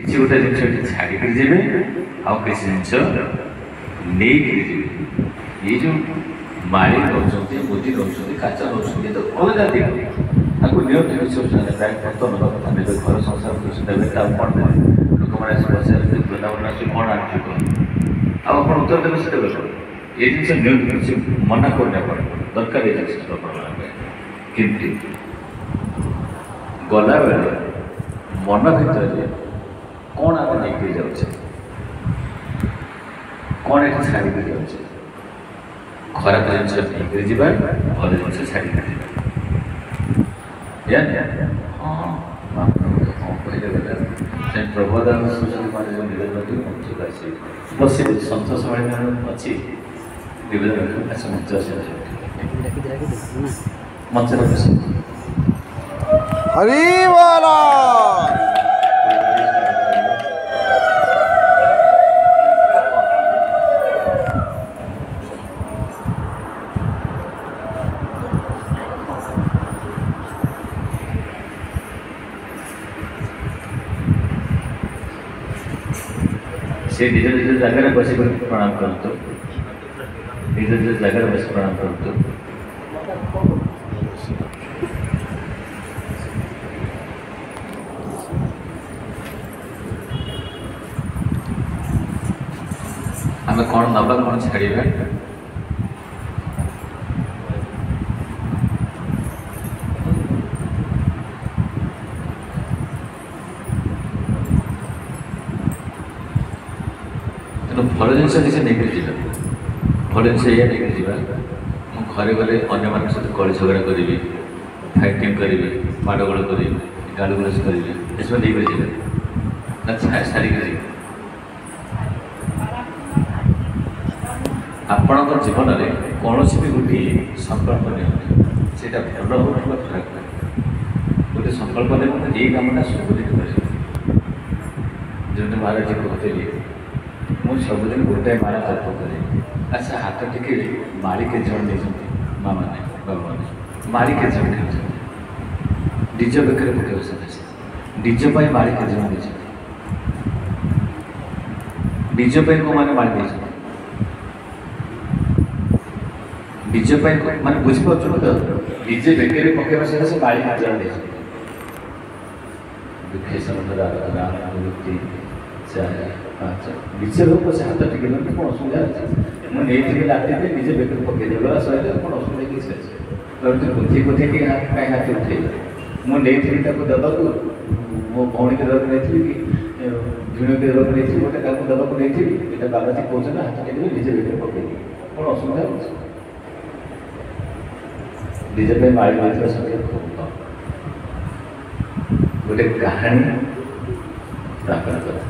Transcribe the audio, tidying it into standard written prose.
କିଛି ଗୋଟେ ଜିନିଷ ଏଠି ଛାଡ଼ିକିରି ଯିବେ ଆଉ କିଛି ଜିନିଷ ନେଇକିରି ଯିବେ। ଏଇ ଯେଉଁ ମାଳି ରହୁଛନ୍ତି, ମୁଦି ରହୁଛନ୍ତି, କାଚ ରହୁଛନ୍ତି, ତ ଅଲଗା ଦିଗ ତାକୁ ନିଅନ୍ତୁ କିଛି ଅସୁବିଧା ବ୍ୟାଙ୍କ ଖର୍ଚ୍ଚ ନେବା କଥା ନେବେ, ଘର ସଂସାର କିଛି ନେବେ, ତାକୁ କ'ଣ ଦେବେ? ଲୋକମାନେ ଆସି ବସିବାକୁ ବୃନ୍ଦାବନ ଆସି କ'ଣ ଆଣିଛୁ କହ, ଆଉ ଆପଣ ଉତ୍ତର ଦେବେ ସେ ଦେବେ କ'ଣ? ଏ ଜିନିଷ ନିଅନ୍ତୁ, କିଛି ମନା କରୁନି ଆପଣ, ଦରକାର ଏ ଜିନିଷ ଆପଣମାନଙ୍କ ପାଇଁ। କିନ୍ତୁ ଗଲାବେଳେ ମନ ଭିତରେ କ'ଣ ଆମେ ନେଇକି ଯାଉଛେ, କ'ଣ ଏଠି ଛାଡ଼ିକି ଯାଉଛେ? ଖରାପ ଜିନିଷ ନେଇକରି ଯିବା, ଭଲ ଜିନିଷ ଛାଡ଼ିକି ଯିବା। ହଁ କ'ଣ କହିଲେ ଗଲା ସେ ପ୍ରବୋଧାନ ସୁଶୀଲମାନେ ଯେଉଁ ନିବେଦନ ମଞ୍ଚକୁ ଆସି ବସିବେ, ସନ୍ତୋଷ ମାଳିକା ଅଛି ନିବେଦନ ଆସି ମଞ୍ଚ ଆସି ମଞ୍ଚରେ ବସି हरी वाला से निज निज जगह बस प्रणाम करूँ, निज निज जगह बस प्रणाम करूँ। आम कौन नवा कौन छाड़ा तेणु भल जिन किसी नहीं जा भल जिन या नहीं जा घरे गले अन्य मान सहित कली झगड़ा करी फाइटिंग करी माड़गोड़ करी गाड़ी गुलस करी एसब नहीं जा सारिक आपण जीवन में कौन भी गोटे संकल्प नहीं से भल हो खराब गोटे संकल्प ने ये कमटा सबुदिन कर जो महाराज जी कहते मुझे सबुदिन गोटाए माला तर्प करें। अच्छा हाथ टिके माड़ी के जन नहीं माँ मैंने बाबा मैंने माड़ी के जन नहीं डीज बेकर पकड़ से डीज माड़ी के जन नहीं डीज को मैंने माड़ी नहीं डीजे माने बुझीपार तो डीजे बेकर पकेवा से माड़ी जन नहीं डीजे लोग से हाथ टिके कौन असुविधा अच्छे मुझे लाते डीजे बेकर पकईदेव सही कौन असुविधा किसी अच्छे बुझी बुझे कि कहीं हाथ उठे मुझे देवाक मो भौणी के देवाक नहीं कि भिण के देवाक नहीं गोटे देवाक नहीं बाबाजी कहते हाथ टिके डीजे बेकर पकईदे कौन असुविधा अच्छे डीजे पे माड़ी मात्र संख्या खूब कम गोटे कहानी प्राप्त कथा